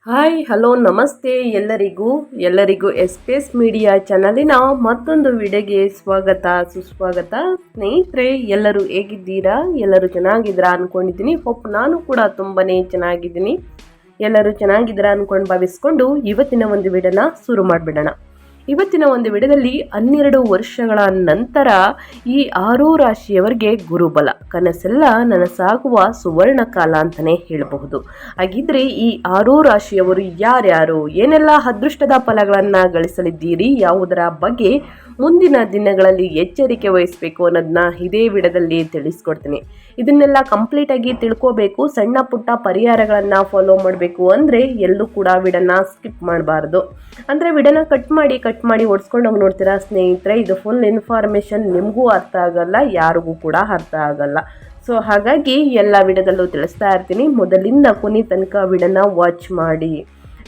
Hi hello ನಮಸ್ತೆ ಎಲ್ಲರಿಗೂ ಎಸ್ಪೇಸ್ media ಚಾನಲಿನ ಮತ್ತೊಂದು ವಿಡಿಯೋಗೆ ಸ್ವಾಗತ ಸುಸ್ವಾಗತ. ಸ್ನೇಹಿತರೆ, ಎಲ್ಲರೂ ಹೇಗಿದ್ದೀರಾ? ಎಲ್ಲರೂ ಚೆನ್ನಾಗಿದ್ದೀರಾ ಅಂದ್ಕೊಂಡಿದ್ದೀನಿ. ನಾನು ಕೂಡ ತುಂಬನೇ ಚೆನ್ನಾಗಿದ್ದೀನಿ. ಎಲ್ಲರೂ ಚೆನ್ನಾಗಿದ್ದೀರಾ ಅಂದ್ಕೊಂಡು ಭಾವಿಸ್ಕೊಂಡು ಇವತ್ತಿನ ಒಂದು ವಿಡಿಯೋನ ಶುರು ಮಾಡಿಬಿಡೋಣ. ಇವತ್ತಿನ ಒಂದು ವಿಡಿಯೋದಲ್ಲಿ 12 ವರ್ಷಗಳ ನಂತರ ಈ 6 ರಾಶಿಯವರಿಗೆ ಗುರುಬಲ ಕನಸೆಲ್ಲ ನನಸಾಗುವ ಸುವರ್ಣ ಕಾಲ ಅಂತಲೇ ಹೇಳಬಹುದು. ಹಾಗಿದ್ರೆ ಈ 6 ರಾಶಿಯವರು ಯಾರ್ಯಾರು, ಏನೆಲ್ಲ ಅದೃಷ್ಟದ ಫಲಗಳನ್ನು ಗಳಿಸಲಿದ್ದೀರಿ, ಯಾವುದರ ಬಗ್ಗೆ ಮುಂದಿನ ದಿನಗಳಲ್ಲಿ ಎಚ್ಚರಿಕೆ ವಹಿಸಬೇಕು ಅನ್ನೋದನ್ನ ಇದೇ ವಿಡಿಯೋದಲ್ಲಿ ತಿಳಿಸ್ಕೊಡ್ತೀನಿ. ಇದನ್ನೆಲ್ಲ ಕಂಪ್ಲೀಟ್ ಆಗಿ ತಿಳ್ಕೋಬೇಕು, ಸಣ್ಣ ಪುಟ್ಟ ಪರಿಹಾರಗಳನ್ನು ಫಾಲೋ ಮಾಡಬೇಕು ಅಂದರೆ ಎಲ್ಲೂ ಕೂಡ ವಿಡಿಯೋನ ಸ್ಕಿಪ್ ಮಾಡಬಾರ್ದು. ಅಂದರೆ ವಿಡಿಯೋನ ಕಟ್ ಮಾಡಿ ಓಡಿಸ್ಕೊಂಡು ಹೋಗಿ ನೋಡ್ತೀರಾ ಸ್ನೇಹಿತರೆ, ಇದು ಫುಲ್ ಇನ್ಫಾರ್ಮೇಷನ್ ನಿಮಗೂ ಅರ್ಥ ಆಗಲ್ಲ, ಯಾರಿಗೂ ಕೂಡ ಅರ್ಥ ಆಗಲ್ಲ. ಸೊ ಹಾಗಾಗಿ ಎಲ್ಲ ವಿಡಿಯೋದಲ್ಲೂ ತಿಳಿಸ್ತಾ ಇರ್ತೀನಿ. ಮೊದಲಿಂದ ಕೊನೆ ತನಕ ವಿಡಿಯೋನ ವಾಚ್ ಮಾಡಿ.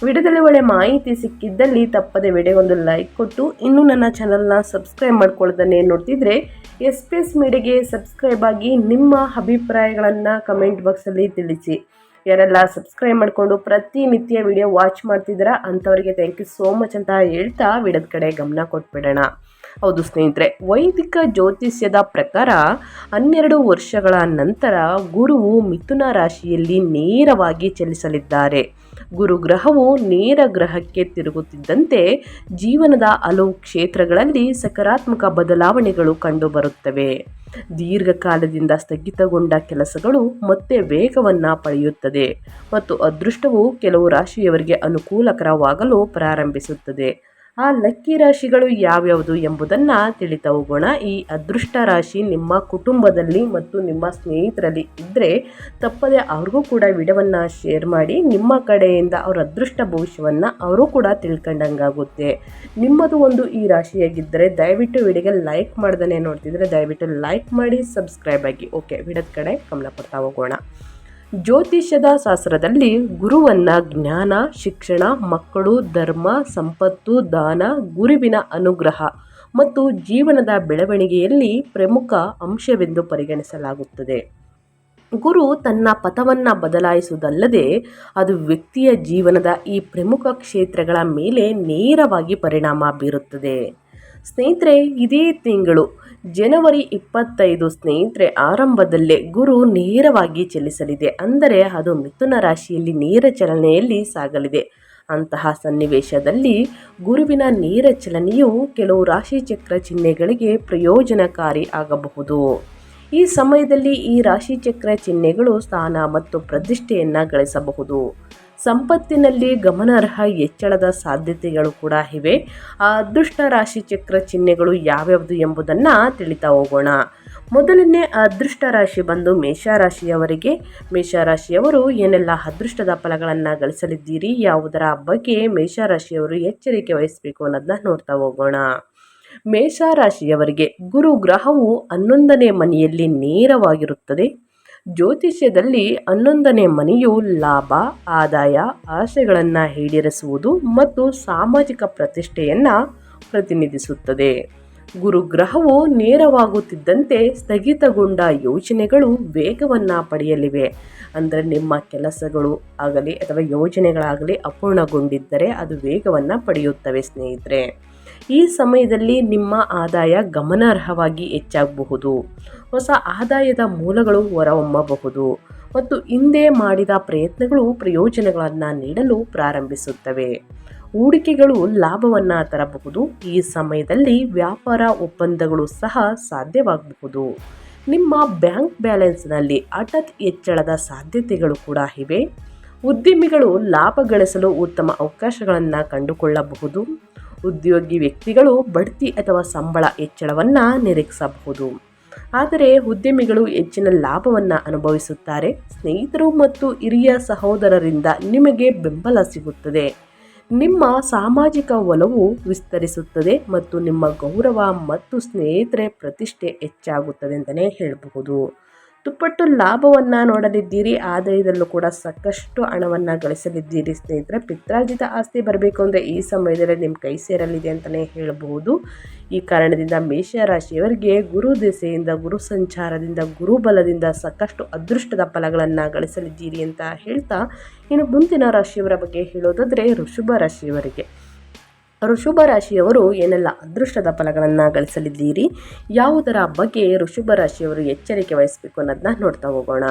ವಿಡಿಯೋದಲ್ಲಿ ಒಳ್ಳೆ ಮಾಹಿತಿ ಸಿಕ್ಕಿದ್ದಲ್ಲಿ ತಪ್ಪದೆ ವಿಡಿಯೋಗೊಂದು ಲೈಕ್ ಕೊಟ್ಟು, ಇನ್ನೂ ನನ್ನ ಚಾನಲ್ನ ಸಬ್ಸ್ಕ್ರೈಬ್ ಮಾಡ್ಕೊಳ್ಳೋದನ್ನೇ ನೋಡ್ತಿದ್ರೆ ಎಸ್ಪೇಸ್ ಮೀಡಿಯಾಗೆ ಸಬ್ಸ್ಕ್ರೈಬ್ ಆಗಿ ನಿಮ್ಮ ಅಭಿಪ್ರಾಯಗಳನ್ನು ಕಮೆಂಟ್ ಬಾಕ್ಸಲ್ಲಿ ತಿಳಿಸಿ. ಯಾರೆಲ್ಲ ಸಬ್ಸ್ಕ್ರೈಬ್ ಮಾಡಿಕೊಂಡು ಪ್ರತಿನಿತ್ಯ ವಿಡಿಯೋ ವಾಚ್ ಮಾಡ್ತಿದ್ದೀರಾ ಅಂಥವರಿಗೆ ಥ್ಯಾಂಕ್ ಯು ಸೋ ಮಚ್ ಅಂತ ಹೇಳ್ತಾ ವಿಡಿಯೋದ ಕಡೆ ಗಮನ ಕೊಟ್ಬಿಡೋಣ. ಹೌದು ಸ್ನೇಹಿತರೆ, ವೈದಿಕ ಜ್ಯೋತಿಷ್ಯದ ಪ್ರಕಾರ 12 ವರ್ಷಗಳ ನಂತರ ಗುರುವು ಮಿಥುನ ರಾಶಿಯಲ್ಲಿ ನೇರವಾಗಿ ಚಲಿಸಲಿದ್ದಾರೆ. ಗುರು ಗ್ರಹವು ನೇರ ಗ್ರಹಕ್ಕೆ ತಿರುಗುತ್ತಿದ್ದಂತೆ ಜೀವನದ ಹಲವು ಕ್ಷೇತ್ರಗಳಲ್ಲಿ ಸಕಾರಾತ್ಮಕ ಬದಲಾವಣೆಗಳು ಕಂಡುಬರುತ್ತವೆ. ದೀರ್ಘಕಾಲದಿಂದ ಸ್ಥಗಿತಗೊಂಡ ಕೆಲಸಗಳು ಮತ್ತೆ ವೇಗವನ್ನು ಪಡೆಯುತ್ತದೆ ಮತ್ತು ಅದೃಷ್ಟವು ಕೆಲವು ರಾಶಿಯವರಿಗೆ ಅನುಕೂಲಕರವಾಗಲು ಪ್ರಾರಂಭಿಸುತ್ತದೆ. ಆ ಲಕ್ಕಿ ರಾಶಿಗಳು ಯಾವ್ಯಾವುದು ಎಂಬುದನ್ನು ತಿಳಿತಾ ಹೋಗೋಣ. ಈ ಅದೃಷ್ಟ ರಾಶಿ ನಿಮ್ಮ ಕುಟುಂಬದಲ್ಲಿ ಮತ್ತು ನಿಮ್ಮ ಸ್ನೇಹಿತರಲ್ಲಿ ಇದ್ದರೆ ತಪ್ಪದೆ ಅವ್ರಿಗೂ ಕೂಡ ವಿಡಿಯೋವನ್ನು ಶೇರ್ ಮಾಡಿ. ನಿಮ್ಮ ಕಡೆಯಿಂದ ಅವರ ಅದೃಷ್ಟ ಭವಿಷ್ಯವನ್ನು ಅವರು ಕೂಡ ತಿಳ್ಕೊಂಡಂಗಾಗುತ್ತೆ. ನಿಮ್ಮದು ಒಂದು ಈ ರಾಶಿಯಾಗಿದ್ದರೆ ದಯವಿಟ್ಟು ವಿಡಿಯೋಗೆ ಲೈಕ್ ಮಾಡ್ದೇ ನೋಡ್ತಿದ್ರೆ ದಯವಿಟ್ಟು ಲೈಕ್ ಮಾಡಿ, ಸಬ್ಸ್ಕ್ರೈಬ್ ಆಗಿ. ಓಕೆ, ವಿಡಿಯೋದ ಕಡೆ ಗಮನ ಕೊಡ್ತಾ ಹೋಗೋಣ. ಜ್ಯೋತಿಷ್ಯದ ಶಾಸ್ತ್ರದಲ್ಲಿ ಗುರುವನ್ನ ಜ್ಞಾನ, ಶಿಕ್ಷಣ, ಮಕ್ಕಳು, ಧರ್ಮ, ಸಂಪತ್ತು, ದಾನ, ಗುರುವಿನ ಅನುಗ್ರಹ ಮತ್ತು ಜೀವನದ ಬೆಳವಣಿಗೆಯಲ್ಲಿ ಪ್ರಮುಖ ಅಂಶವೆಂದು ಪರಿಗಣಿಸಲಾಗುತ್ತದೆ. ಗುರು ತನ್ನ ಪಥವನ್ನು ಬದಲಾಯಿಸುವುದಲ್ಲದೆ ಅದು ವ್ಯಕ್ತಿಯ ಜೀವನದ ಈ ಪ್ರಮುಖ ಕ್ಷೇತ್ರಗಳ ಮೇಲೆ ನೇರವಾಗಿ ಪರಿಣಾಮ ಬೀರುತ್ತದೆ. ಸ್ನೇಹಿತರೆ, ಇದೇ ತಿಂಗಳು ಜನವರಿ 25 ಸ್ನೇಹಿತರೆ ಆರಂಭದಲ್ಲೇ ಗುರು ನೇರವಾಗಿ ಚಲಿಸಲಿದೆ. ಅಂದರೆ ಅದು ಮಿಥುನ ರಾಶಿಯಲ್ಲಿ ನೇರ ಚಲನೆಯಲ್ಲಿ ಸಾಗಲಿದೆ. ಅಂತಹ ಸನ್ನಿವೇಶದಲ್ಲಿ ಗುರುವಿನ ನೇರ ಚಲನೆಯು ಕೆಲವು ರಾಶಿಚಕ್ರ ಚಿಹ್ನೆಗಳಿಗೆ ಪ್ರಯೋಜನಕಾರಿ ಆಗಬಹುದು. ಈ ಸಮಯದಲ್ಲಿ ಈ ರಾಶಿಚಕ್ರ ಚಿಹ್ನೆಗಳು ಸ್ಥಾನ ಮತ್ತು ಪ್ರತಿಷ್ಠೆಯನ್ನು ಗಳಿಸಬಹುದು. ಸಂಪತ್ತಿನಲ್ಲಿ ಗಮನಾರ್ಹ ಹೆಚ್ಚಳದ ಸಾಧ್ಯತೆಗಳು ಕೂಡ ಇವೆ. ಆ ಅದೃಷ್ಟ ರಾಶಿಚಕ್ರ ಚಿಹ್ನೆಗಳು ಯಾವ್ಯಾವುದು ಎಂಬುದನ್ನು ತಿಳಿತಾ ಹೋಗೋಣ. ಮೊದಲನೇ ಅದೃಷ್ಟ ರಾಶಿ ಬಂದು ಮೇಷರಾಶಿಯವರಿಗೆ. ಮೇಷರಾಶಿಯವರು ಏನೆಲ್ಲ ಅದೃಷ್ಟದ ಫಲಗಳನ್ನು ಗಳಿಸಲಿದ್ದೀರಿ, ಯಾವುದರ ಬಗ್ಗೆ ಮೇಷರಾಶಿಯವರು ಎಚ್ಚರಿಕೆ ವಹಿಸಬೇಕು ಅನ್ನೋದನ್ನ ನೋಡ್ತಾ ಹೋಗೋಣ. ಮೇಷರಾಶಿಯವರಿಗೆ ಗುರು ಗ್ರಹವು 11ನೇ ಮನೆಯಲ್ಲಿ ನೇರವಾಗಿರುತ್ತದೆ. ಜ್ಯೋತಿಷ್ಯದಲ್ಲಿ 11ನೇ ಮನೆಯು ಲಾಭ, ಆದಾಯ, ಆಶೆಗಳನ್ನು ಈಡೇರಿಸುವುದು ಮತ್ತು ಸಾಮಾಜಿಕ ಪ್ರತಿಷ್ಠೆಯನ್ನು ಪ್ರತಿನಿಧಿಸುತ್ತದೆ. ಗುರುಗ್ರಹವು ನೇರವಾಗುತ್ತಿದ್ದಂತೆ ಸ್ಥಗಿತಗೊಂಡ ಯೋಜನೆಗಳು ವೇಗವನ್ನು ಪಡೆಯಲಿವೆ. ಅಂದರೆ ನಿಮ್ಮ ಕೆಲಸಗಳು ಆಗಲಿ ಅಥವಾ ಯೋಜನೆಗಳಾಗಲಿ ಅಪೂರ್ಣಗೊಂಡಿದ್ದರೆ ಅದು ವೇಗವನ್ನು ಪಡೆಯುತ್ತವೆ ಸ್ನೇಹಿತರೆ. ಈ ಸಮಯದಲ್ಲಿ ನಿಮ್ಮ ಆದಾಯ ಗಮನಾರ್ಹವಾಗಿ ಹೆಚ್ಚಾಗಬಹುದು. ಹೊಸ ಆದಾಯದ ಮೂಲಗಳು ಹೊರಹೊಮ್ಮಬಹುದು ಮತ್ತು ಹಿಂದೆ ಮಾಡಿದ ಪ್ರಯತ್ನಗಳು ಪ್ರಯೋಜನಗಳನ್ನು ನೀಡಲು ಪ್ರಾರಂಭಿಸುತ್ತವೆ. ಹೂಡಿಕೆಗಳು ಲಾಭವನ್ನು ತರಬಹುದು. ಈ ಸಮಯದಲ್ಲಿ ವ್ಯಾಪಾರ ಒಪ್ಪಂದಗಳು ಸಹ ಸಾಧ್ಯವಾಗಬಹುದು. ನಿಮ್ಮ ಬ್ಯಾಂಕ್ ಬ್ಯಾಲೆನ್ಸ್ನಲ್ಲಿ ಹಠಾತ್ ಹೆಚ್ಚಳದ ಸಾಧ್ಯತೆಗಳು ಕೂಡ ಇವೆ. ಉದ್ಯಮಿಗಳು ಲಾಭ ಗಳಿಸಲು ಉತ್ತಮ ಅವಕಾಶಗಳನ್ನು ಕಂಡುಕೊಳ್ಳಬಹುದು. ಉದ್ಯೋಗಿ ವ್ಯಕ್ತಿಗಳು ಬಡ್ತಿ ಅಥವಾ ಸಂಬಳ ಹೆಚ್ಚಳವನ್ನು ನಿರೀಕ್ಷಿಸಬಹುದು. ಆದರೆ ಉದ್ಯಮಿಗಳು ಹೆಚ್ಚಿನ ಲಾಭವನ್ನು ಅನುಭವಿಸುತ್ತಾರೆ. ಸ್ನೇಹಿತರು ಮತ್ತು ಹಿರಿಯ ಸಹೋದರರಿಂದ ನಿಮಗೆ ಬೆಂಬಲ ಸಿಗುತ್ತದೆ. ನಿಮ್ಮ ಸಾಮಾಜಿಕ ಒಲವು ವಿಸ್ತರಿಸುತ್ತದೆ ಮತ್ತು ನಿಮ್ಮ ಗೌರವ ಮತ್ತು ಸ್ನೇಹಿತರ ಪ್ರತಿಷ್ಠೆ ಹೆಚ್ಚಾಗುತ್ತದೆ ಅಂತಲೇ ಹೇಳಬಹುದು. ದುಪ್ಪಟ್ಟು ಲಾಭವನ್ನು ನೋಡಲಿದ್ದೀರಿ. ಆದಾಯದಲ್ಲೂ ಕೂಡ ಸಾಕಷ್ಟು ಹಣವನ್ನು ಗಳಿಸಲಿದ್ದೀರಿ ಸ್ನೇಹಿತರೆ. ಪಿತ್ರಾರ್ಜಿತ ಆಸ್ತಿ ಬರಬೇಕು ಅಂದರೆ ಈ ಸಮಯದಲ್ಲಿ ನಿಮ್ಮ ಕೈ ಸೇರಲಿದೆ ಅಂತಲೇ ಹೇಳಬಹುದು. ಈ ಕಾರಣದಿಂದ ಮೇಷರಾಶಿಯವರಿಗೆ ಗುರು ದೆಸೆಯಿಂದ, ಗುರು ಸಂಚಾರದಿಂದ, ಗುರುಬಲದಿಂದ ಸಾಕಷ್ಟು ಅದೃಷ್ಟದ ಫಲಗಳನ್ನು ಗಳಿಸಲಿದ್ದೀರಿ ಅಂತ ಹೇಳ್ತಾ, ಇನ್ನು ಮುಂದಿನ ರಾಶಿಯವರ ಬಗ್ಗೆ ಹೇಳೋದಾದರೆ ವೃಷಭ ರಾಶಿಯವರಿಗೆ. ವೃಷಭ ರಾಶಿಯವರು ಏನೆಲ್ಲ ಅದೃಷ್ಟದ ಫಲಗಳನ್ನು ಗಳಿಸಲಿದ್ದೀರಿ, ಯಾವುದರ ಬಗ್ಗೆ ವೃಷಭ ರಾಶಿಯವರು ಎಚ್ಚರಿಕೆ ವಹಿಸಬೇಕು ಅನ್ನೋದನ್ನ ನೋಡ್ತಾ ಹೋಗೋಣ.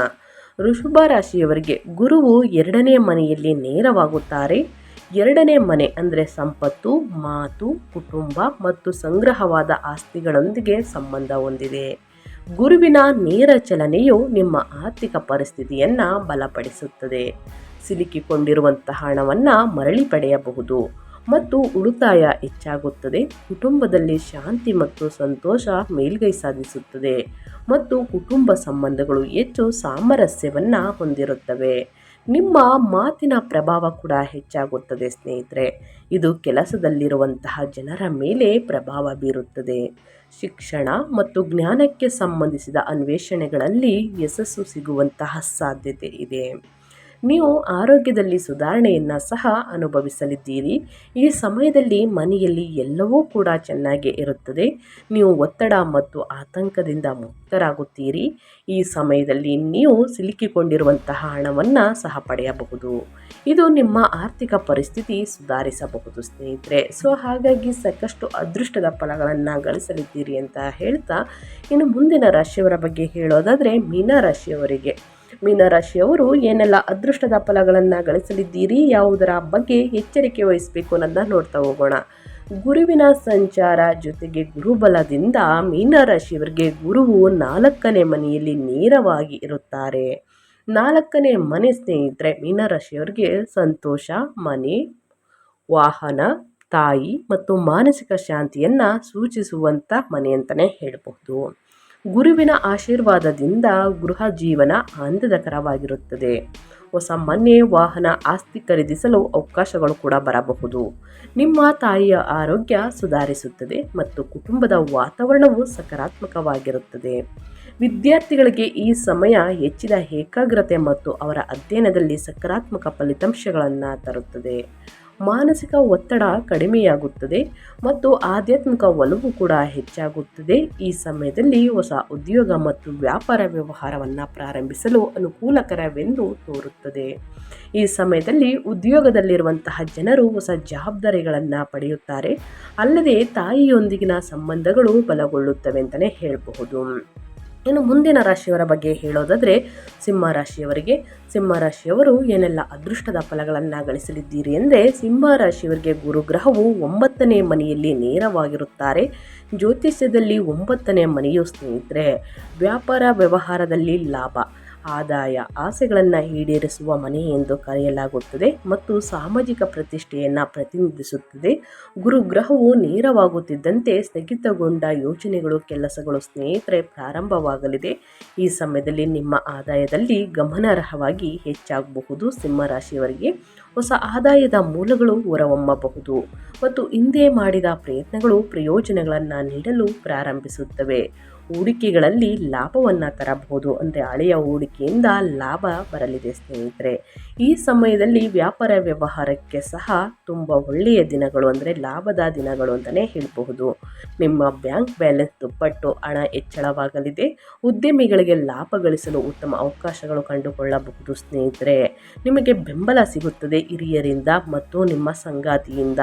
ವೃಷಭ ರಾಶಿಯವರಿಗೆ ಗುರುವು 2ನೇ ಮನೆಯಲ್ಲಿ ನೇರವಾಗುತ್ತಾರೆ. 2ನೇ ಮನೆ ಅಂದರೆ ಸಂಪತ್ತು, ಮಾತು, ಕುಟುಂಬ ಮತ್ತು ಸಂಗ್ರಹವಾದ ಆಸ್ತಿಗಳೊಂದಿಗೆ ಸಂಬಂಧ ಹೊಂದಿದೆ. ಗುರುವಿನ ನೇರ ಚಲನೆಯು ನಿಮ್ಮ ಆರ್ಥಿಕ ಪರಿಸ್ಥಿತಿಯನ್ನು ಬಲಪಡಿಸುತ್ತದೆ. ಸಿಲುಕಿಕೊಂಡಿರುವಂತಹ ಹಣವನ್ನು ಮರಳಿ ಪಡೆಯಬಹುದು ಮತ್ತು ಉಳಿತಾಯ ಹೆಚ್ಚಾಗುತ್ತದೆ. ಕುಟುಂಬದಲ್ಲಿ ಶಾಂತಿ ಮತ್ತು ಸಂತೋಷ ಮೇಲ್ಗೈ ಸಾಧಿಸುತ್ತದೆ ಮತ್ತು ಕುಟುಂಬ ಸಂಬಂಧಗಳು ಹೆಚ್ಚು ಸಾಮರಸ್ಯವನ್ನು ಹೊಂದಿರುತ್ತವೆ. ನಿಮ್ಮ ಮಾತಿನ ಪ್ರಭಾವ ಕೂಡ ಹೆಚ್ಚಾಗುತ್ತದೆ ಸ್ನೇಹಿತರೆ. ಇದು ಕೆಲಸದಲ್ಲಿರುವಂತಹ ಜನರ ಮೇಲೆ ಪ್ರಭಾವ ಬೀರುತ್ತದೆ. ಶಿಕ್ಷಣ ಮತ್ತು ಜ್ಞಾನಕ್ಕೆ ಸಂಬಂಧಿಸಿದ ಅನ್ವೇಷಣೆಗಳಲ್ಲಿ ಯಶಸ್ಸು ಸಿಗುವಂತಹ ಸಾಧ್ಯತೆ ಇದೆ. ನೀವು ಆರೋಗ್ಯದಲ್ಲಿ ಸುಧಾರಣೆಯನ್ನು ಸಹ ಅನುಭವಿಸಲಿದ್ದೀರಿ. ಈ ಸಮಯದಲ್ಲಿ ಮನೆಯಲ್ಲಿ ಎಲ್ಲವೂ ಕೂಡ ಚೆನ್ನಾಗಿ ಇರುತ್ತದೆ. ನೀವು ಒತ್ತಡ ಮತ್ತು ಆತಂಕದಿಂದ ಮುಕ್ತರಾಗುತ್ತೀರಿ. ಈ ಸಮಯದಲ್ಲಿ ನೀವು ಸಿಲುಕಿಕೊಂಡಿರುವಂತಹ ಹಣವನ್ನು ಸಹ ಪಡೆಯಬಹುದು. ಇದು ನಿಮ್ಮ ಆರ್ಥಿಕ ಪರಿಸ್ಥಿತಿ ಸುಧಾರಿಸಬಹುದು ಸ್ನೇಹಿತರೆ. ಹಾಗಾಗಿ ಸಾಕಷ್ಟು ಅದೃಷ್ಟದ ಫಲಗಳನ್ನು ಗಳಿಸಲಿದ್ದೀರಿ ಅಂತ ಹೇಳ್ತಾ, ಇನ್ನು ಮುಂದಿನ ರಾಶಿಯವರ ಬಗ್ಗೆ ಹೇಳೋದಾದರೆ ಮೀನರಾಶಿಯವರಿಗೆ. ಮೀನರಾಶಿಯವರು ಏನೆಲ್ಲ ಅದೃಷ್ಟದ ಫಲಗಳನ್ನು ಗಳಿಸಲಿದ್ದೀರಿ, ಯಾವುದರ ಬಗ್ಗೆ ಎಚ್ಚರಿಕೆ ವಹಿಸಬೇಕು ಅನ್ನೋದನ್ನ ನೋಡ್ತಾ ಹೋಗೋಣ. ಗುರುವಿನ ಸಂಚಾರ ಜೊತೆಗೆ ಗುರುಬಲದಿಂದ ಮೀನರಾಶಿಯವರಿಗೆ ಗುರುವು 4ನೇ ಮನೆಯಲ್ಲಿ ನೇರವಾಗಿ ಇರುತ್ತಾರೆ. 4ನೇ ಮನೆ ಸ್ನೇಹಿತರೆ ಮೀನರಾಶಿಯವರಿಗೆ ಸಂತೋಷ, ಮನೆ, ವಾಹನ, ತಾಯಿ ಮತ್ತು ಮಾನಸಿಕ ಶಾಂತಿಯನ್ನು ಸೂಚಿಸುವಂಥ ಮನೆ ಅಂತಲೇ ಹೇಳಬಹುದು. ಗುರುವಿನ ಆಶೀರ್ವಾದದಿಂದ ಗೃಹ ಜೀವನ ಆನಂದಕರವಾಗಿರುತ್ತದೆ. ಹೊಸ ಮನೆ, ವಾಹನ, ಆಸ್ತಿ ಖರೀದಿಸಲು ಅವಕಾಶಗಳು ಕೂಡ ಬರಬಹುದು. ನಿಮ್ಮ ತಾಯಿಯ ಆರೋಗ್ಯ ಸುಧಾರಿಸುತ್ತದೆ ಮತ್ತು ಕುಟುಂಬದ ವಾತಾವರಣವು ಸಕಾರಾತ್ಮಕವಾಗಿರುತ್ತದೆ. ವಿದ್ಯಾರ್ಥಿಗಳಿಗೆ ಈ ಸಮಯ ಹೆಚ್ಚಿದ ಏಕಾಗ್ರತೆ ಮತ್ತು ಅವರ ಅಧ್ಯಯನದಲ್ಲಿ ಸಕಾರಾತ್ಮಕ ಫಲಿತಾಂಶಗಳನ್ನು ತರುತ್ತದೆ. ಮಾನಸಿಕ ಒತ್ತಡ ಕಡಿಮೆಯಾಗುತ್ತದೆ ಮತ್ತು ಆಧ್ಯಾತ್ಮಿಕ ಒಲವು ಕೂಡ ಹೆಚ್ಚಾಗುತ್ತದೆ. ಈ ಸಮಯದಲ್ಲಿ ಹೊಸ ಉದ್ಯೋಗ ಮತ್ತು ವ್ಯಾಪಾರ ವ್ಯವಹಾರವನ್ನು ಪ್ರಾರಂಭಿಸಲು ಅನುಕೂಲಕರವೆಂದು ತೋರುತ್ತದೆ. ಈ ಸಮಯದಲ್ಲಿ ಉದ್ಯೋಗದಲ್ಲಿರುವಂತಹ ಜನರು ಹೊಸ ಜವಾಬ್ದಾರಿಗಳನ್ನು ಪಡೆಯುತ್ತಾರೆ. ಅಲ್ಲದೆ ತಾಯಿಯೊಂದಿಗಿನ ಸಂಬಂಧಗಳು ಬಲಗೊಳ್ಳುತ್ತವೆ ಅಂತಲೇ ಹೇಳಬಹುದು. ಇನ್ನು ಮುಂದಿನ ರಾಶಿಯವರ ಬಗ್ಗೆ ಹೇಳೋದಾದರೆ ಸಿಂಹರಾಶಿಯವರಿಗೆ. ಸಿಂಹರಾಶಿಯವರು ಏನೆಲ್ಲ ಅದೃಷ್ಟದ ಫಲಗಳನ್ನು ಗಳಿಸಲಿದ್ದೀರಿ ಅಂದರೆ, ಸಿಂಹರಾಶಿಯವರಿಗೆ ಗುರುಗ್ರಹವು 9ನೇ ಮನೆಯಲ್ಲಿ ನೇರವಾಗಿರುತ್ತಾರೆ. ಜ್ಯೋತಿಷ್ಯದಲ್ಲಿ 9ನೇ ಮನೆಯು ಸ್ನೇಹಿತರೆ ವ್ಯಾಪಾರ ವ್ಯವಹಾರದಲ್ಲಿ ಲಾಭ, ಆದಾಯ, ಆಸೆಗಳನ್ನು ಈಡೇರಿಸುವ ಮನೆ ಎಂದು ಕರೆಯಲಾಗುತ್ತದೆ ಮತ್ತು ಸಾಮಾಜಿಕ ಪ್ರತಿಷ್ಠೆಯನ್ನು ಪ್ರತಿನಿಧಿಸುತ್ತದೆ. ಗುರುಗ್ರಹವು ನೇರವಾಗುತ್ತಿದ್ದಂತೆ ಸ್ಥಗಿತಗೊಂಡ ಯೋಜನೆಗಳು, ಕೆಲಸಗಳು ಸ್ನೇಹಿತರೆ ಪ್ರಾರಂಭವಾಗಲಿದೆ. ಈ ಸಮಯದಲ್ಲಿ ನಿಮ್ಮ ಆದಾಯದಲ್ಲಿ ಗಮನಾರ್ಹವಾಗಿ ಹೆಚ್ಚಾಗಬಹುದು. ಸಿಂಹರಾಶಿಯವರಿಗೆ ಹೊಸ ಆದಾಯದ ಮೂಲಗಳು ಹೊರಹೊಮ್ಮಬಹುದು ಮತ್ತು ಹಿಂದೆ ಮಾಡಿದ ಪ್ರಯತ್ನಗಳು ಪ್ರಯೋಜನಗಳನ್ನು ನೀಡಲು ಪ್ರಾರಂಭಿಸುತ್ತವೆ. ಹೂಡಿಕೆಗಳಲ್ಲಿ ಲಾಭವನ್ನು ತರಬಹುದು. ಅಂದರೆ ಹಳೆಯ ಹೂಡಿಕೆಯಿಂದ ಲಾಭ ಬರಲಿದೆ ಸ್ನೇಹಿತರೆ. ಈ ಸಮಯದಲ್ಲಿ ವ್ಯಾಪಾರ ವ್ಯವಹಾರಕ್ಕೆ ಸಹ ತುಂಬ ಒಳ್ಳೆಯ ದಿನಗಳು, ಅಂದರೆ ಲಾಭದ ದಿನಗಳು ಅಂತಲೇ ಹೇಳಬಹುದು. ನಿಮ್ಮ ಬ್ಯಾಂಕ್ ಬ್ಯಾಲೆನ್ಸ್ ದುಪ್ಪಟ್ಟು ಹಣ ಹೆಚ್ಚಳವಾಗಲಿದೆ. ಉದ್ಯಮಿಗಳಿಗೆ ಲಾಭ ಗಳಿಸಲು ಉತ್ತಮ ಅವಕಾಶಗಳು ಕಂಡುಕೊಳ್ಳಬಹುದು ಸ್ನೇಹಿತರೆ. ನಿಮಗೆ ಬೆಂಬಲ ಸಿಗುತ್ತದೆ ಹಿರಿಯರಿಂದ ಮತ್ತು ನಿಮ್ಮ ಸಂಗಾತಿಯಿಂದ.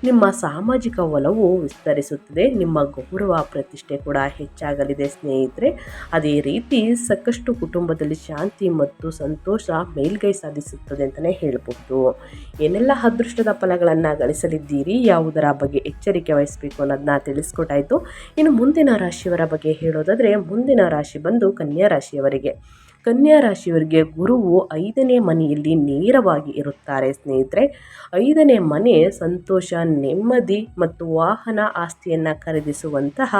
ನಿಮ್ಮ ಸಾಮಾಜಿಕ ಒಲವು ವಿಸ್ತರಿಸುತ್ತದೆ. ನಿಮ್ಮ ಗೌರವ ಪ್ರತಿಷ್ಠೆ ಕೂಡ ಹೆಚ್ಚಾಗಲಿದೆ ಸ್ನೇಹಿತರೆ. ಅದೇ ರೀತಿ ಸಾಕಷ್ಟು ಕುಟುಂಬದಲ್ಲಿ ಶಾಂತಿ ಮತ್ತು ಸಂತೋಷ ಮೇಲ್ಗೈ ಸಾಧಿಸುತ್ತದೆ ಅಂತಲೇ ಹೇಳಬಹುದು. ಏನೆಲ್ಲ ಅದೃಷ್ಟದ ಫಲಗಳನ್ನು ಗಳಿಸಲಿದ್ದೀರಿ, ಯಾವುದರ ಬಗ್ಗೆ ಎಚ್ಚರಿಕೆ ವಹಿಸಬೇಕು ಅನ್ನೋದನ್ನ ತಿಳಿಸ್ಕೊಟ್ಟಾಯಿತು. ಇನ್ನು ಮುಂದಿನ ರಾಶಿಯವರ ಬಗ್ಗೆ ಹೇಳೋದಾದರೆ, ಮುಂದಿನ ರಾಶಿ ಬಂದು ಕನ್ಯಾ ರಾಶಿಯವರಿಗೆ. ಕನ್ಯಾ ರಾಶಿಯವರಿಗೆ ಗುರುವು 5ನೇ ಮನೆಯಲ್ಲಿ ನೇರವಾಗಿ ಇರುತ್ತಾರೆ ಸ್ನೇಹಿತರೆ. 5ನೇ ಮನೆ ಸಂತೋಷ, ನೆಮ್ಮದಿ ಮತ್ತು ವಾಹನ, ಆಸ್ತಿಯನ್ನು ಖರೀದಿಸುವಂತಹ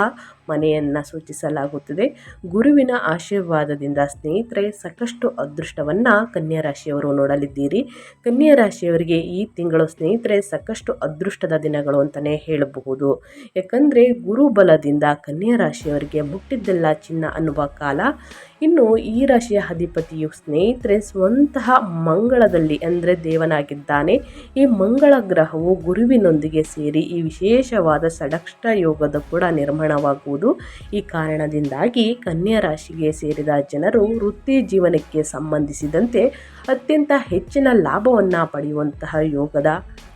ಮನೆಯನ್ನು ಸೂಚಿಸಲಾಗುತ್ತದೆ. ಗುರುವಿನ ಆಶೀರ್ವಾದದಿಂದ ಸ್ನೇಹಿತರೆ ಸಾಕಷ್ಟು ಅದೃಷ್ಟವನ್ನು ಕನ್ಯಾ ರಾಶಿಯವರು ನೋಡಲಿದ್ದೀರಿ. ಕನ್ಯಾ ರಾಶಿಯವರಿಗೆ ಈ ತಿಂಗಳು ಸ್ನೇಹಿತರೆ ಸಾಕಷ್ಟು ಅದೃಷ್ಟದ ದಿನಗಳು ಅಂತಲೇ ಹೇಳಬಹುದು. ಯಾಕಂದರೆ ಗುರುಬಲದಿಂದ ಕನ್ಯಾ ರಾಶಿಯವರಿಗೆ ಮುಟ್ಟಿದ್ದೆಲ್ಲ ಚಿನ್ನ ಅನ್ನುವ ಕಾಲ. ಇನ್ನು ಈ ರಾಶಿಯ ಅಧಿಪತಿಯು ಸ್ನೇಹಿತರೆ ಸ್ವಂತಹ ಮಂಗಳದಲ್ಲಿ ಅಂದರೆ ದೇವನಾಗಿದ್ದಾನೆ. ಈ ಮಂಗಳ ಗ್ರಹವು ಗುರುವಿನೊಂದಿಗೆ ಸೇರಿ ಈ ವಿಶೇಷವಾದ ಷಡಕ್ಷ ಯೋಗದ ಕೂಡ ನಿರ್ಮಾಣವಾಗುವುದು. ಈ ಕಾರಣದಿಂದಾಗಿ ಕನ್ಯಾ ರಾಶಿಗೆ ಸೇರಿದ ಜನರು ವೃತ್ತಿ ಜೀವನಕ್ಕೆ ಸಂಬಂಧಿಸಿದಂತೆ ಅತ್ಯಂತ ಹೆಚ್ಚಿನ ಲಾಭವನ್ನು ಪಡೆಯುವಂತಹ ಯೋಗದ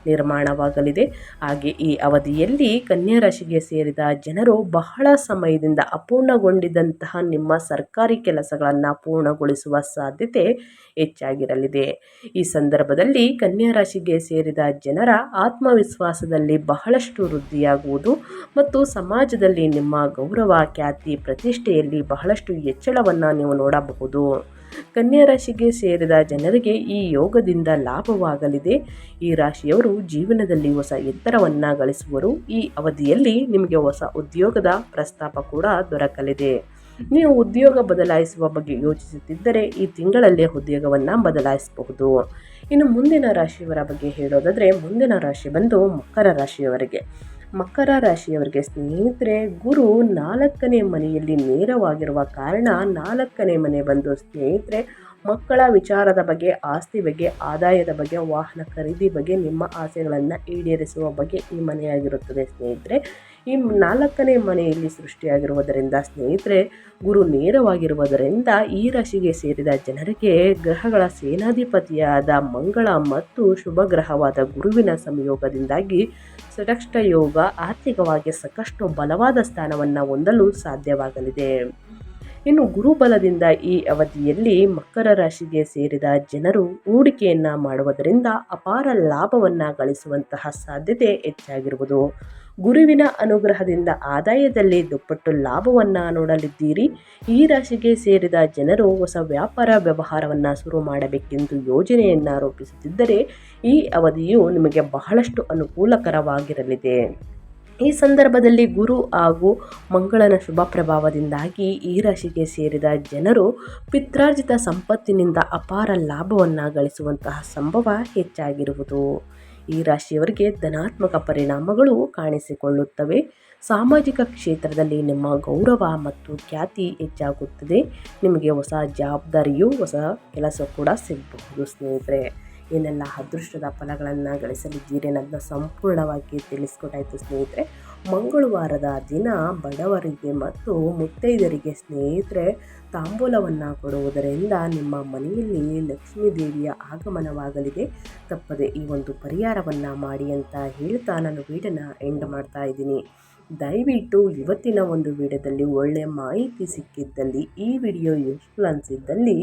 ನಿರ್ಮಾಣವಾಗಲಿದೆ. ಹಾಗೆ ಈ ಅವಧಿಯಲ್ಲಿ ಕನ್ಯಾ ರಾಶಿಗೆ ಸೇರಿದ ಜನರು ಬಹಳ ಸಮಯದಿಂದ ಅಪೂರ್ಣಗೊಂಡಿದ್ದಂತಹ ನಿಮ್ಮ ಸರ್ಕಾರಿ ಕೆಲಸಗಳನ್ನು ಪೂರ್ಣಗೊಳಿಸುವ ಸಾಧ್ಯತೆ ಹೆಚ್ಚಾಗಿರಲಿದೆ. ಈ ಸಂದರ್ಭದಲ್ಲಿ ಕನ್ಯಾ ರಾಶಿಗೆ ಸೇರಿದ ಜನರ ಆತ್ಮವಿಶ್ವಾಸದಲ್ಲಿ ಬಹಳಷ್ಟು ವೃದ್ಧಿಯಾಗುವುದು ಮತ್ತು ಸಮಾಜದಲ್ಲಿ ನಿಮ್ಮ ಗೌರವ, ಖ್ಯಾತಿ, ಪ್ರತಿಷ್ಠೆಯಲ್ಲಿ ಬಹಳಷ್ಟು ಹೆಚ್ಚಳವನ್ನು ನೀವು ನೋಡಬಹುದು. ಕನ್ಯಾ ರಾಶಿಗೆ ಸೇರಿದ ಜನರಿಗೆ ಈ ಯೋಗದಿಂದ ಲಾಭವಾಗಲಿದೆ. ಈ ರಾಶಿಯವರು ಜೀವನದಲ್ಲಿ ಹೊಸ ಎತ್ತರವನ್ನು ಗಳಿಸುವರು. ಈ ಅವಧಿಯಲ್ಲಿ ನಿಮಗೆ ಹೊಸ ಉದ್ಯೋಗದ ಪ್ರಸ್ತಾಪ ಕೂಡ ದೊರಕಲಿದೆ. ನೀವು ಉದ್ಯೋಗ ಬದಲಾಯಿಸುವ ಬಗ್ಗೆ ಯೋಚಿಸುತ್ತಿದ್ದರೆ ಈ ತಿಂಗಳಲ್ಲೇ ಉದ್ಯೋಗವನ್ನು ಬದಲಾಯಿಸಬಹುದು. ಇನ್ನು ಮುಂದಿನ ರಾಶಿಯವರ ಬಗ್ಗೆ ಹೇಳೋದಾದರೆ ಮುಂದಿನ ರಾಶಿ ಬಂದು ಮಕರ ರಾಶಿಯವರಿಗೆ. ಮಕರ ರಾಶಿಯವರಿಗೆ ಸ್ನೇಹಿತರೆ ಗುರು 4ನೇ ಮನೆಯಲ್ಲಿ ನೇರವಾಗಿರುವ ಕಾರಣ 4ನೇ ಮನೆ ಬಂದು ಸ್ನೇಹಿತರೆ ಮಕ್ಕಳ ವಿಚಾರದ ಬಗ್ಗೆ, ಆಸ್ತಿ ಬಗ್ಗೆ, ಆದಾಯದ ಬಗ್ಗೆ, ವಾಹನ ಖರೀದಿ ಬಗ್ಗೆ, ನಿಮ್ಮ ಆಸೆಗಳನ್ನು ಈಡೇರಿಸುವ ಬಗ್ಗೆ ಈ ಮನೆಯಾಗಿರುತ್ತದೆ ಸ್ನೇಹಿತರೆ. ಈ 4ನೇ ಮನೆಯಲ್ಲಿ ಸೃಷ್ಟಿಯಾಗಿರುವುದರಿಂದ ಸ್ನೇಹಿತರೆ ಗುರು ನೇರವಾಗಿರುವುದರಿಂದ ಈ ರಾಶಿಗೆ ಸೇರಿದ ಜನರಿಗೆ ಗ್ರಹಗಳ ಸೇನಾಧಿಪತಿಯಾದ ಮಂಗಳ ಮತ್ತು ಶುಭ ಗ್ರಹವಾದ ಗುರುವಿನ ಸಂಯೋಗದಿಂದಾಗಿ ಷಡಕ್ಷ ಯೋಗ ಆರ್ಥಿಕವಾಗಿ ಸಾಕಷ್ಟು ಬಲವಾದ ಸ್ಥಾನವನ್ನು ಹೊಂದಲು ಸಾಧ್ಯವಾಗಲಿದೆ. ಇನ್ನು ಗುರುಬಲದಿಂದ ಈ ಅವಧಿಯಲ್ಲಿ ಮಕರ ರಾಶಿಗೆ ಸೇರಿದ ಜನರು ಹೂಡಿಕೆಯನ್ನು ಮಾಡುವುದರಿಂದ ಅಪಾರ ಲಾಭವನ್ನು ಗಳಿಸುವಂತಹ ಸಾಧ್ಯತೆ ಹೆಚ್ಚಾಗಿರುವುದು. ಗುರುವಿನ ಅನುಗ್ರಹದಿಂದ ಆದಾಯದಲ್ಲಿ ದುಪ್ಪಟ್ಟು ಲಾಭವನ್ನು ನೋಡಲಿದ್ದೀರಿ. ಈ ರಾಶಿಗೆ ಸೇರಿದ ಜನರು ಹೊಸ ವ್ಯಾಪಾರ ವ್ಯವಹಾರವನ್ನು ಶುರು ಮಾಡಬೇಕೆಂದು ಯೋಜನೆಯನ್ನು ರೂಪಿಸುತ್ತಿದ್ದರೆ ಈ ಅವಧಿಯು ನಿಮಗೆ ಬಹಳಷ್ಟು ಅನುಕೂಲಕರವಾಗಿರಲಿದೆ. ಈ ಸಂದರ್ಭದಲ್ಲಿ ಗುರು ಹಾಗೂ ಮಂಗಳನ ಶುಭ ಪ್ರಭಾವದಿಂದಾಗಿ ಈ ರಾಶಿಗೆ ಸೇರಿದ ಜನರು ಪಿತ್ರಾರ್ಜಿತ ಸಂಪತ್ತಿನಿಂದ ಅಪಾರ ಲಾಭವನ್ನು ಗಳಿಸುವಂತಹ ಸಂಭವ ಹೆಚ್ಚಾಗಿರುವುದು. ಈ ರಾಶಿಯವರಿಗೆ ಧನಾತ್ಮಕ ಪರಿಣಾಮಗಳು ಕಾಣಿಸಿಕೊಳ್ಳುತ್ತವೆ. ಸಾಮಾಜಿಕ ಕ್ಷೇತ್ರದಲ್ಲಿ ನಿಮ್ಮ ಗೌರವ ಮತ್ತು ಖ್ಯಾತಿ ಹೆಚ್ಚಾಗುತ್ತದೆ. ನಿಮಗೆ ಹೊಸ ಜವಾಬ್ದಾರಿಯು, ಹೊಸ ಕೆಲಸ ಕೂಡ ಸಿಗಬಹುದು ಸ್ನೇಹಿತರೆ. ಏನೆಲ್ಲ ಅದೃಷ್ಟದ ಫಲಗಳನ್ನು ಗಳಿಸಲಿದ್ದೀರಿ ಅನ್ನೋದನ್ನ ಸಂಪೂರ್ಣವಾಗಿ ತಿಳಿಸ್ಕೊಟ್ಟಾಯಿತು ಸ್ನೇಹಿತರೆ. ಮಂಗಳವಾರದ ದಿನ ಬಡವರಿಗೆ ಮತ್ತು ಮುತ್ತೈದರಿಗೆ ಸ್ನೇಹಿತರೆ ತಾಂಬೂಲವನ್ನು ಕೊಡುವುದರಿಂದ ನಿಮ್ಮ ಮನೆಯಲ್ಲಿ ಲಕ್ಷ್ಮೀ ದೇವಿಯ ಆಗಮನವಾಗಲಿದೆ. ತಪ್ಪದೆ ಈ ಒಂದು ಪರಿಹಾರವನ್ನು ಮಾಡಿ ಅಂತ ಹೇಳ್ತಾ ನಾನು ವಿಡಿಯೋನ ಎಂಡ್ ಮಾಡ್ತಾ ಇದ್ದೀನಿ. ದಯವಿಟ್ಟು ಇವತ್ತಿನ ಒಂದು ವಿಡಿಯೋದಲ್ಲಿ ಒಳ್ಳೆಯ ಮಾಹಿತಿ ಸಿಕ್ಕಿದ್ದಲ್ಲಿ, ಈ ವಿಡಿಯೋ ಯೂಸ್ಫುಲ್ ಅನಿಸಿದ್ದಲ್ಲಿ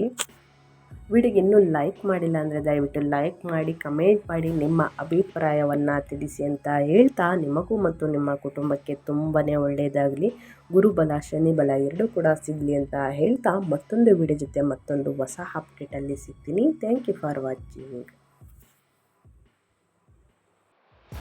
ವಿಡಿಯೋಗೆ ಇನ್ನೂ ಲೈಕ್ ಮಾಡಿಲ್ಲ ಅಂದರೆ ದಯವಿಟ್ಟು ಲೈಕ್ ಮಾಡಿ, ಕಮೆಂಟ್ ಮಾಡಿ, ನಿಮ್ಮ ಅಭಿಪ್ರಾಯವನ್ನು ತಿಳಿಸಿ ಅಂತ ಹೇಳ್ತಾ ನಿಮಗೂ ಮತ್ತು ನಿಮ್ಮ ಕುಟುಂಬಕ್ಕೆ ತುಂಬಾ ಒಳ್ಳೆಯದಾಗಲಿ, ಗುರುಬಲ ಶನಿ ಬಲ ಎರಡೂ ಕೂಡ ಸಿಗಲಿ ಅಂತ ಹೇಳ್ತಾ ಮತ್ತೊಂದು ವಿಡಿಯೋ ಜೊತೆ ಮತ್ತೊಂದು ಹೊಸ ಅಪ್ಡೇಟಲ್ಲಿ ಸಿಗ್ತೀನಿ. Thank you for watching.